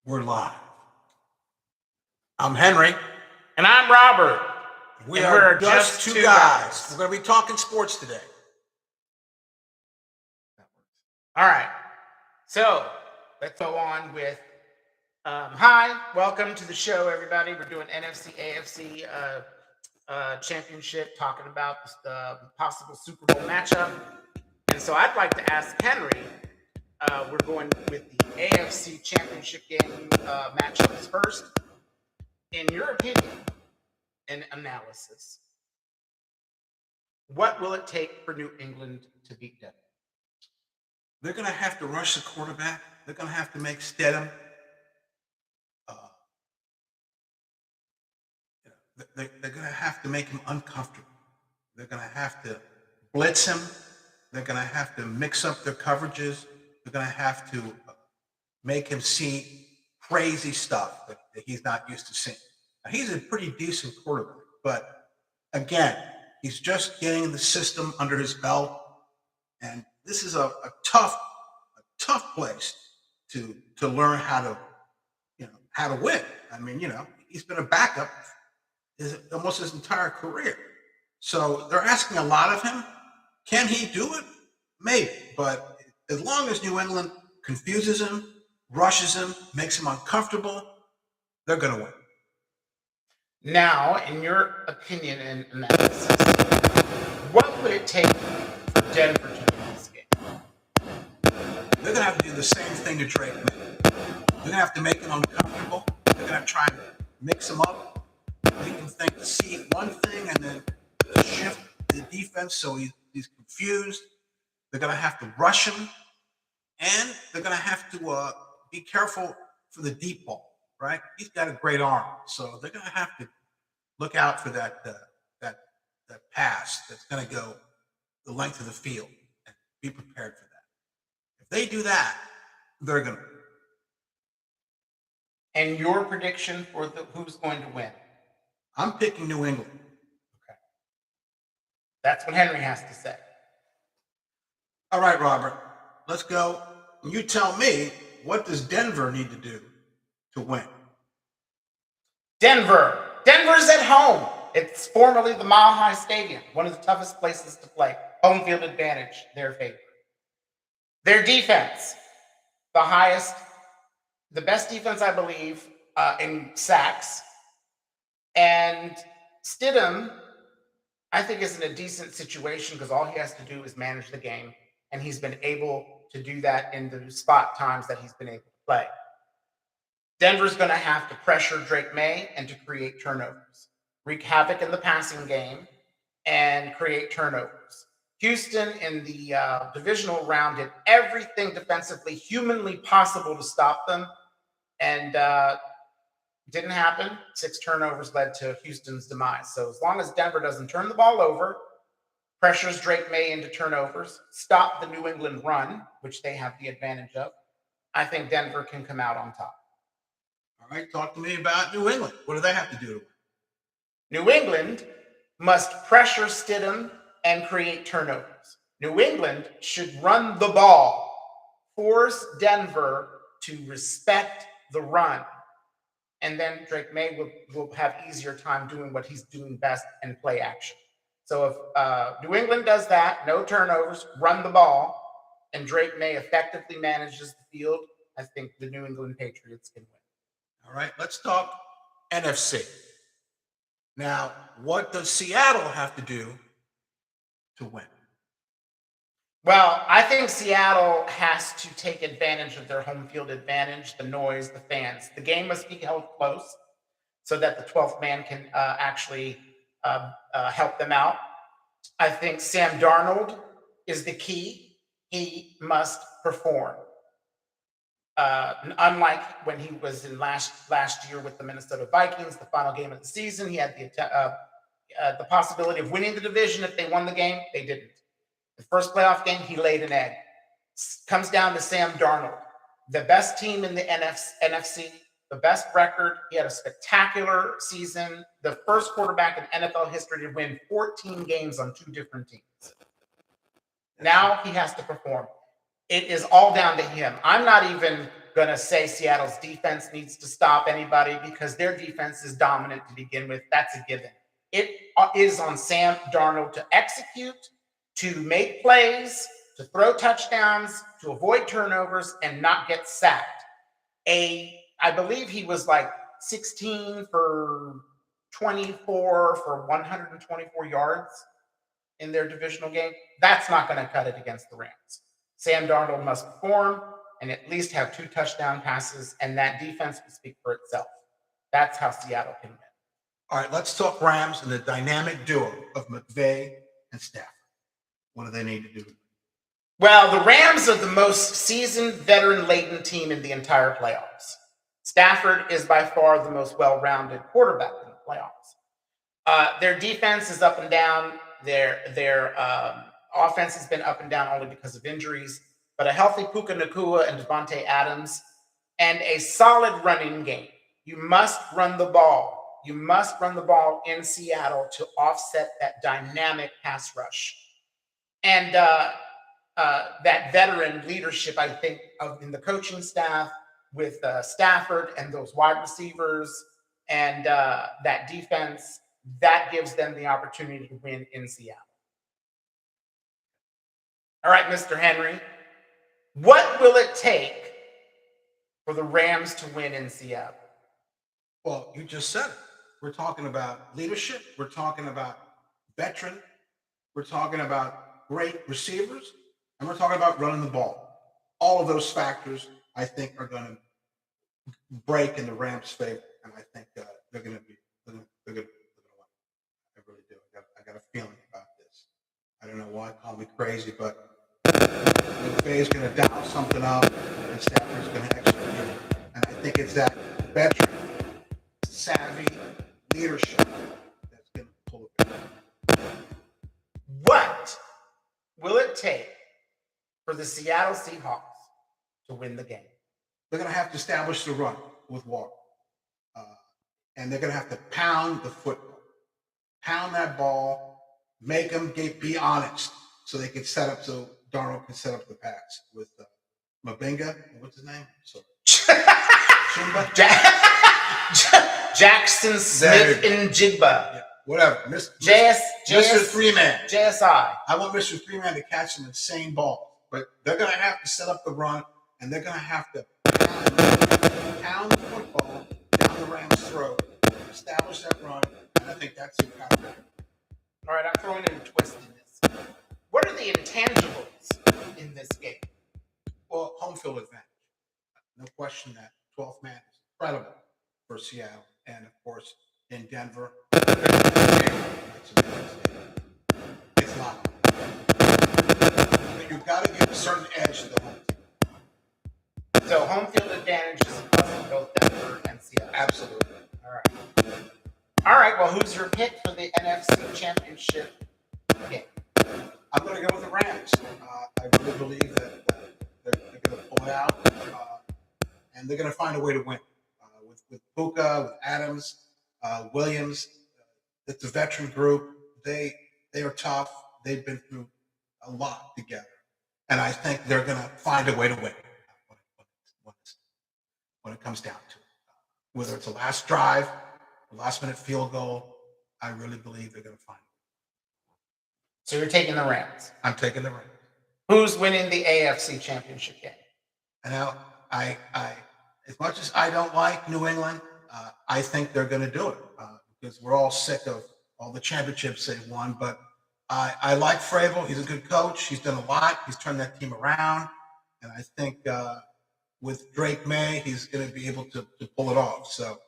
We're live. I'm Henry. And I'm Robert. We're just two guys. We're going to be talking sports today. All right. So let's go on with. Hi, welcome to the show, everybody. We're doing NFC AFC Championship, talking about the possible Super Bowl matchup. And so I'd like to ask Henry. We're going with the AFC Championship game matchups first. In your opinion and analysis, what will it take for New England to beat Denver? They're going to have to rush the quarterback. They're going to have to make Stidham. They're going to have to make him uncomfortable. They're going to have to blitz him. They're going to have to mix up their coverages. They're going to have to make him see crazy stuff that he's not used to seeing. Now, he's a pretty decent quarterback, but again, he's just getting the system under his belt, and this is a tough place to learn how to win. I mean, he's been a backup almost his entire career, so they're asking a lot of him. Can he do it? Maybe, but as long as New England confuses him, rushes him, makes him uncomfortable, they're going to win. Now, in your opinion and analysis, what would it take for Denver to win this game? They're going to have to do the same thing to Drake May. They're going to have to make him uncomfortable. They're going to try and mix him up, make him see one thing and then shift the defense so he's confused. They're going to have to rush him, and they're going to have to be careful for the deep ball. Right, he's got a great arm, so they're going to have to look out for that pass that's going to go the length of the field and be prepared for that. If they do that, they're going to. And your prediction for who's going to win? I'm picking New England. Okay, that's what Henry has to say. All right, Robert, let's go. You tell me, what does Denver need to do to win? Denver's at home. It's formerly the Mile High Stadium, one of the toughest places to play. Home field advantage, their favor. Their defense, the best defense, I believe, in sacks. And Stidham, I think, is in a decent situation because all he has to do is manage the game, and he's been able to do that in the spot times that he's been able to play. Denver's going to have to pressure Drake May and to create turnovers, wreak havoc in the passing game, and create turnovers. Houston in the divisional round did everything defensively humanly possible to stop them, and didn't happen. 6 turnovers led to Houston's demise. So as long as Denver doesn't turn the ball over, pressures Drake May into turnovers, stop the New England run, which they have the advantage of, I think Denver can come out on top. All right, talk to me about New England. What do they have to do to win? New England must pressure Stidham and create turnovers. New England should run the ball, force Denver to respect the run, and then Drake May will have easier time doing what he's doing best and play action. So if New England does that, no turnovers, run the ball, and Drake May effectively manages the field, I think the New England Patriots can win. All right, let's talk NFC. Now, what does Seattle have to do to win? Well, I think Seattle has to take advantage of their home field advantage, the noise, the fans. The game must be held close so that the 12th man can actually help them out. I think Sam Darnold is the key. He must perform. Unlike when he was in last year with the Minnesota Vikings, the final game of the season, he had the possibility of winning the division if they won the game. They didn't. The first playoff game, he laid an egg. Comes down to Sam Darnold, the best team in the NFC, the best record. He had a spectacular season. The first quarterback in NFL history to win 14 games on 2 different teams. Now he has to perform. It is all down to him. I'm not even gonna say Seattle's defense needs to stop anybody because their defense is dominant to begin with. That's a given. It is on Sam Darnold to execute, to make plays, to throw touchdowns, to avoid turnovers, and not get sacked. I believe he was like 16 for 24 for 124 yards in their divisional game. That's not going to cut it against the Rams. Sam Darnold must perform and at least have 2 touchdown passes, and that defense will speak for itself. That's how Seattle can win. All right, let's talk Rams and the dynamic duo of McVay and Stafford. What do they need to do? Well, the Rams are the most seasoned, veteran-laden team in the entire playoffs. Stafford is by far the most well-rounded quarterback in the playoffs. Their defense is up and down. Their offense has been up and down only because of injuries. But a healthy Puka Nacua and Devontae Adams and a solid running game. You must run the ball. You must run the ball in Seattle to offset that dynamic pass rush. And that veteran leadership, I think, in the coaching staff with Stafford and those wide receivers and that defense, that gives them the opportunity to win in Seattle. All right, Mr. Henry, what will it take for the Rams to win in Seattle? Well, you just said it. We're talking about leadership. We're talking about veteran. We're talking about great receivers. And we're talking about running the ball. All of those factors, I think, are going to break in the Rams' favor. And I think they're going to win. I really do. I got a feeling about this. I don't know why, call me crazy, but McVay's going to dial something up and Stafford's going to execute. And I think it's that veteran, savvy leadership that's going to pull it back. What will it take for the Seattle Seahawks to win the game? They're going to have to establish the run with Walker. And they're going to have to pound the football. Pound that ball, make them be honest so they can set up, so Darnold can set up the pass with Mabinga. What's his name? Jackson Smith and Jigba. Yeah, whatever. Mr. 3-man. JSI. I want Mr. 3-man to catch some insane ball. But they're going to have to set up the run, and they're going to have to pound the football down the Rams' throat, establish that run, and I think that's who got that. All right, I'm throwing in a twist in this. What are the intangibles in this game? Well, home field advantage. No question that 12th man is incredible for Seattle. And, of course, in Denver, it's not. But you've got to give a certain edge to the home team. So home field advantage is a plus in both Denver and Seattle. Absolutely. All right, well, who's your pick for the NFC Championship game? I'm going to go with the Rams. I really believe that they're going to pull it out, and they're going to find a way to win. With Puka, with Adams, Williams, it's a veteran group. They are tough. They've been through a lot together, and I think they're going to find a way to win when it comes down to it. Whether it's a last drive, a last-minute field goal, I really believe they're going to find it. So you're taking the Rams. I'm taking the Rams. Who's winning the AFC Championship game? And now, I as much as I don't like New England, I think they're going to do it because we're all sick of all the championships they've won. But I like Vrabel. He's a good coach. He's done a lot. He's turned that team around. And I think with Drake May, he's going to be able to pull it off. So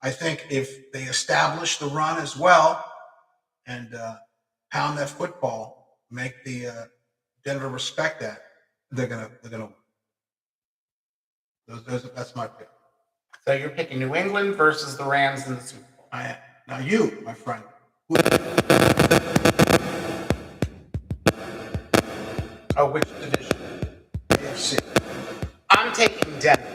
I think if they establish the run as well and pound that football, make the Denver respect that, they're gonna win. That's my pick. So you're picking New England versus the Rams in the Super Bowl. I am. Now you, my friend. Oh, which division? AFC. I'm taking Denver.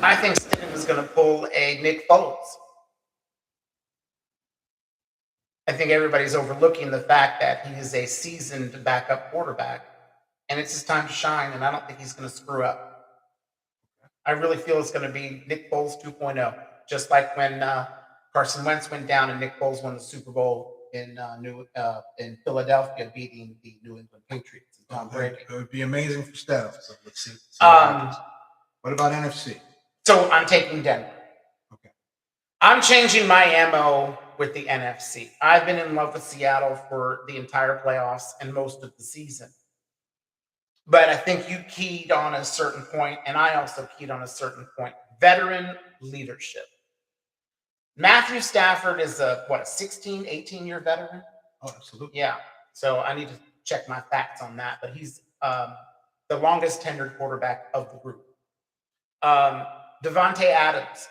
I think Stidham is going to pull a Nick Foles. I think everybody's overlooking the fact that he is a seasoned backup quarterback, and it's his time to shine, and I don't think he's going to screw up. I really feel it's going to be Nick Foles 2.0, just like when Carson Wentz went down and Nick Foles won the Super Bowl in Philadelphia, beating the New England Patriots and Tom Brady. It would be amazing for Steph. So let's see what happens. What about NFC? So I'm taking Denver. Okay. I'm changing my MO with the NFC. I've been in love with Seattle for the entire playoffs and most of the season. But I think you keyed on a certain point, and I also keyed on a certain point. Veteran leadership. Matthew Stafford is a 16, 18-year veteran? Oh, absolutely. Yeah. So I need to check my facts on that. But he's the longest tenured quarterback of the group. Devontae Adams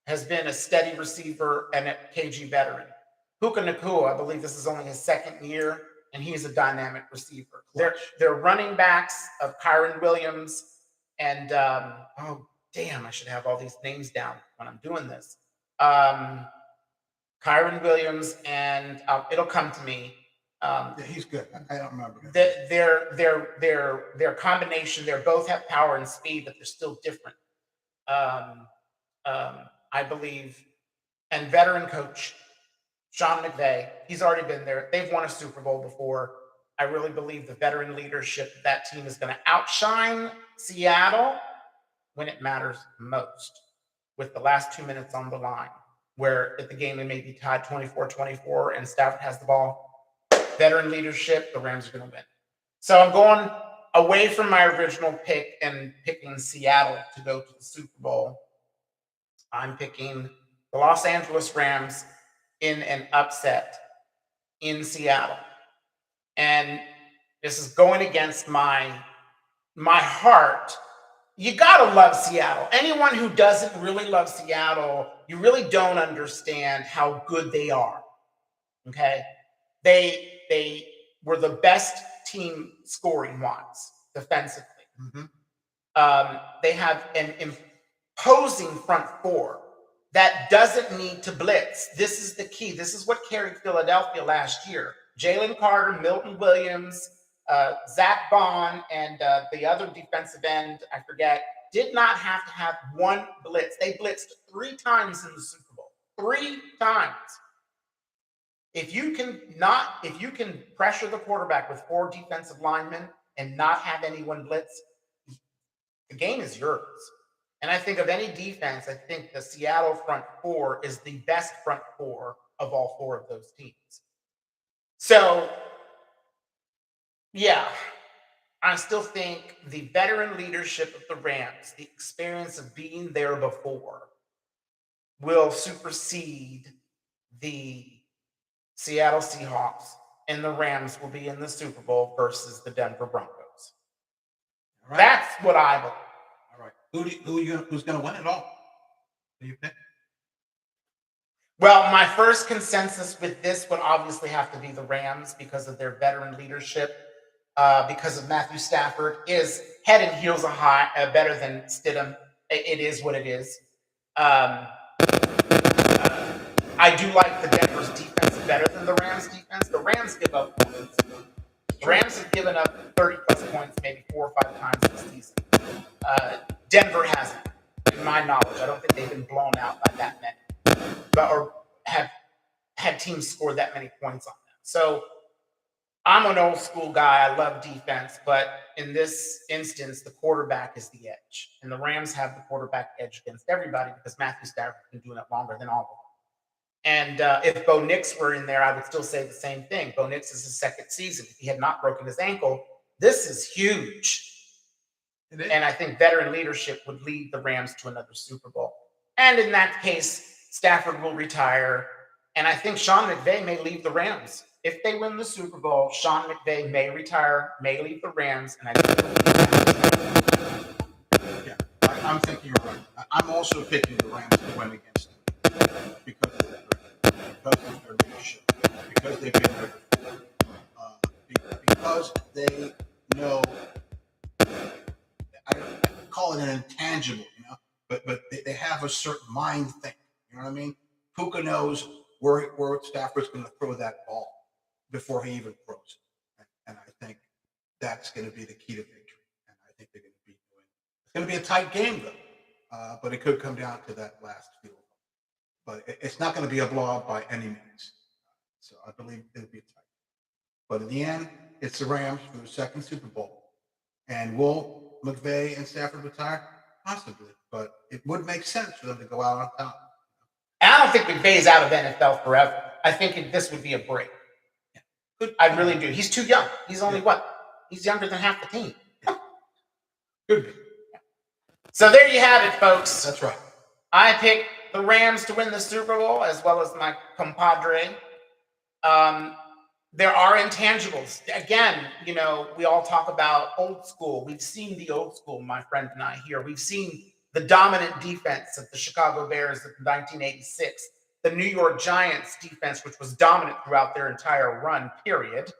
has been a steady receiver and a KG veteran. Puka Nacua, I believe this is only his second year, and he's a dynamic receiver. They're running backs of Kyron Williams and oh damn, I should have all these names down when I'm doing this. Kyron Williams and it'll come to me. Yeah, he's good. I don't remember. Their combination. They both have power and speed, but they're still different. I believe, and veteran coach Sean McVay. He's already been there. They've won a Super Bowl before. I really believe the veteran leadership of that team is going to outshine Seattle when it matters most, with the last 2 minutes on the line, where at the game they may be tied 24-24 and Stafford has the ball. Veteran leadership, the Rams are going to win. So I'm going away from my original pick and picking Seattle to go to the Super Bowl. I'm picking the Los Angeles Rams in an upset in Seattle. And this is going against my heart. You got to love Seattle. Anyone who doesn't really love Seattle, you really don't understand how good they are. Okay? They were the best team scoring wise defensively. Mm-hmm. They have an imposing front four that doesn't need to blitz. This is the key. This is what carried Philadelphia last year. Jalen Carter, Milton Williams, Zach Bond, and the other defensive end, I forget, did not have to have one blitz. They blitzed 3 times in the Super Bowl. 3 times. If you can pressure the quarterback with 4 defensive linemen and not have anyone blitz, the game is yours. And I think of any defense, I think the Seattle front four is the best front four of all 4 of those teams. So, yeah, I still think the veteran leadership of the Rams, the experience of being there before, will supersede the Seattle Seahawks, and the Rams will be in the Super Bowl versus the Denver Broncos. Right. That's what I believe. All right. Who's going to win it all? Who do you pick? Well, my first consensus with this would obviously have to be the Rams because of their veteran leadership, because of Matthew Stafford is head and heels better than Stidham. It is what it is. I do like the Denver's defense better than the Rams' defense. The Rams give up points. The Rams have given up 30-plus points maybe 4 or 5 times this season. Denver hasn't, in my knowledge. I don't think they've been blown out by that many, or have had teams score that many points on them. So I'm an old school guy. I love defense, but in this instance, the quarterback is the edge. And the Rams have the quarterback edge against everybody because Matthew Stafford's been doing it longer than all of them. And if Bo Nix were in there, I would still say the same thing. Bo Nix is his second season. If he had not broken his ankle, this is huge. And I think veteran leadership would lead the Rams to another Super Bowl. And in that case, Stafford will retire. And I think Sean McVay may leave the Rams. If they win the Super Bowl, Sean McVay may retire, may leave the Rams. And I'm thinking you're right. I'm also picking the Rams to win against them because of their leadership, because they've been there before, because they know. I call it an intangible, but they have a certain mind thing. You know what I mean? Puka knows where Stafford's going to throw that ball before he even throws it. And I think that's going to be the key to victory. And I think they're going to be doing. It's going to be a tight game though, but it could come down to that last field goal. But it's not going to be a blowout by any means. So I believe it'll be tight. But in the end, it's the Rams for the second Super Bowl. And will McVay and Stafford retire? Possibly. But it would make sense for them to go out on top. And I don't think McVay's out of NFL forever. I think this would be a break. Yeah. I really do. He's too young. He's only what? He's younger than half the team. Could be. So there you have it, folks. That's right. I picked the Rams to win the Super Bowl, as well as my compadre. There are intangibles. Again, we all talk about old school. We've seen the old school, my friend and I here. We've seen the dominant defense of the Chicago Bears of 1986, the New York Giants defense, which was dominant throughout their entire run, period.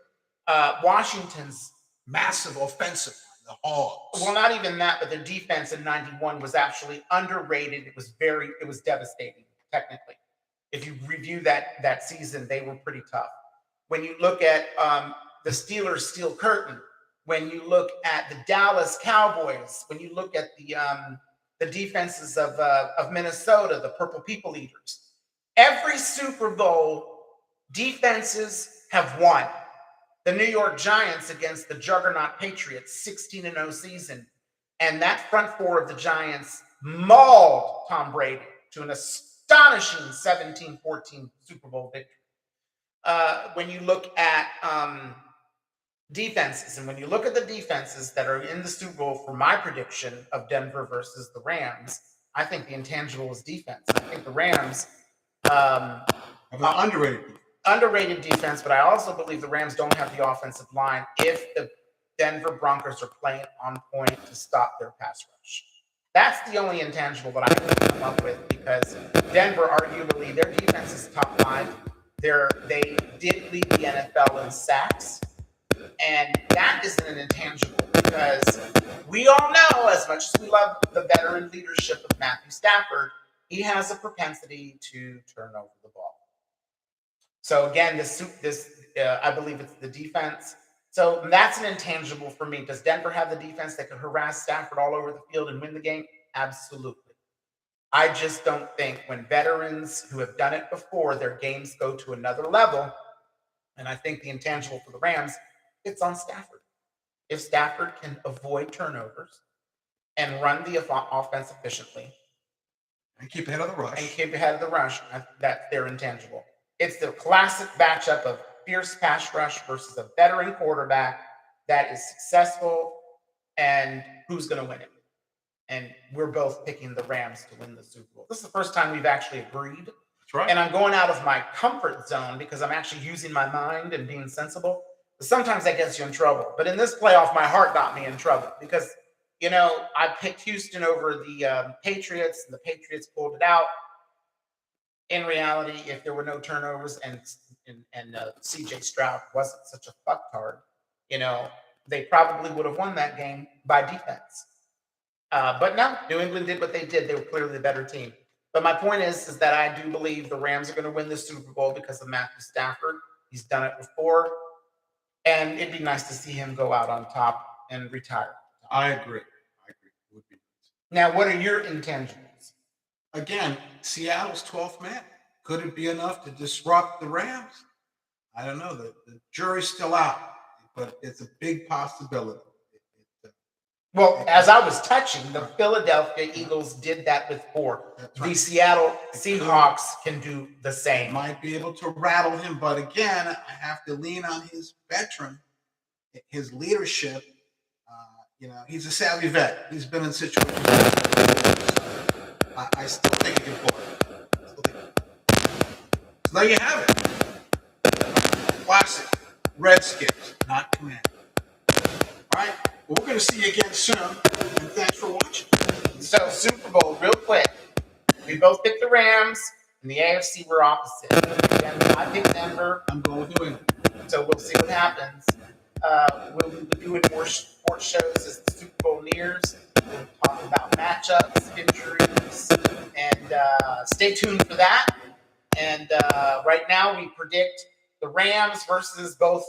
Washington's massive offensive, the Hogs. Well, not even that, but their defense in 91 was actually underrated. It was devastating, technically. If you review that season, they were pretty tough. When you look at the Steelers' Steel Curtain, when you look at the Dallas Cowboys, when you look at the defenses of Minnesota, the Purple People Eaters, every Super Bowl, defenses have won. The New York Giants against the juggernaut Patriots, 16-0 season. And that front four of the Giants mauled Tom Brady to an astonishing 17-14 Super Bowl victory. When you look at defenses, and when you look at the defenses that are in the Super Bowl for my prediction of Denver versus the Rams, I think the intangible is defense. I think the Rams underrated defense, but I also believe the Rams don't have the offensive line if the Denver Broncos are playing on point to stop their pass rush. That's the only intangible that I can come up with, because Denver, arguably, their defense is top 5. They did lead the NFL in sacks, and that isn't an intangible, because we all know, as much as we love the veteran leadership of Matthew Stafford, he has a propensity to turn over the ball. So again, I believe it's the defense. So that's an intangible for me. Does Denver have the defense that could harass Stafford all over the field and win the game? Absolutely. I just don't think, when veterans who have done it before, their games go to another level. And I think the intangible for the Rams, it's on Stafford. If Stafford can avoid turnovers and run the offense efficiently, and keep ahead of the rush, that's their intangible. It's the classic matchup of fierce pass rush versus a veteran quarterback that is successful, and who's going to win it. And we're both picking the Rams to win the Super Bowl. This is the first time we've actually agreed. That's right. And I'm going out of my comfort zone because I'm actually using my mind and being sensible. But sometimes that gets you in trouble. But in this playoff, my heart got me in trouble because, I picked Houston over the Patriots, and the Patriots pulled it out. In reality, if there were no turnovers and C.J. Stroud wasn't such a fucktard, they probably would have won that game by defense. But no, New England did what they did. They were clearly the better team. But my point is that I do believe the Rams are going to win the Super Bowl because of Matthew Stafford. He's done it before. And it'd be nice to see him go out on top and retire. I agree. It would be nice. Now, what are your intangibles? Again, Seattle's 12th man. Could it be enough to disrupt the Rams? I don't know. The jury's still out, but it's a big possibility. Well, as I was touching, the Philadelphia Eagles did that with 4. Right. The Seattle Seahawks can do the same. Might be able to rattle him, but again, I have to lean on his veteran, his leadership. He's a savvy vet. He's been in situations. I still think he can pull it. So there you have it. Classic Redskins, not Commanders. All right. Well, we're going to see you again soon, and thanks for watching. So, Super Bowl, real quick. We both picked the Rams, and the AFC were opposite. I picked Denver. I'm going with New England. So we'll see what happens. We'll be doing more sports shows as the Super Bowl nears. We'll talk about matchups, injuries, and stay tuned for that. And right now, we predict the Rams versus both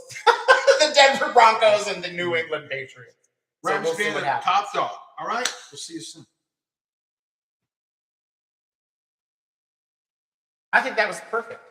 the Denver Broncos and the New England Patriots. So Rams we'll see being what the happens. top dog. All right. We'll see you soon. I think that was perfect.